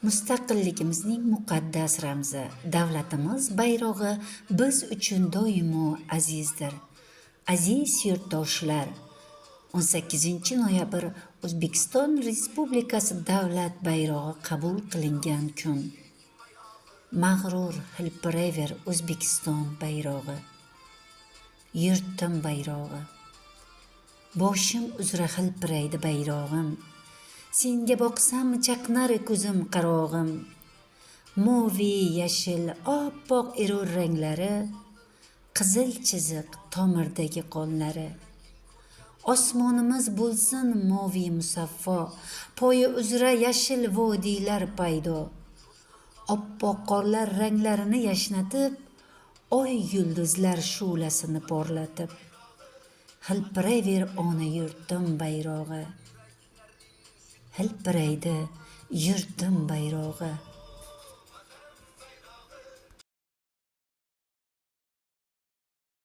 Mustaqilligimizning muqaddas ramzi, davlatimiz bayrog'i biz uchun doimo azizdir. Aziz yurtdoshlar, 18-noyabr O'zbekiston Respublikasi davlat bayrog'i qabul qilingan kun. Mag'rur hilpirayver O'zbekiston bayrog'i, yurtim bayrog'i. Boshim uzra hilpiraydi bayrog'im, senga boqsam chaqnar ko'zim qarog'im. Moviy, yashil, oppoq erur ranglari, qizil chiziq tomirdagi qonlari. Osmonimiz bo'lsin moviy musaffo, poyi uzra yashil vodiylar paydo. Oppoq qorlar ranglarini yashnatib, oy yulduzlar shu'lasini porlatib. Hilpirayver ona yurtim bayrog'i, hilpiraydi yurtim bayrog'i.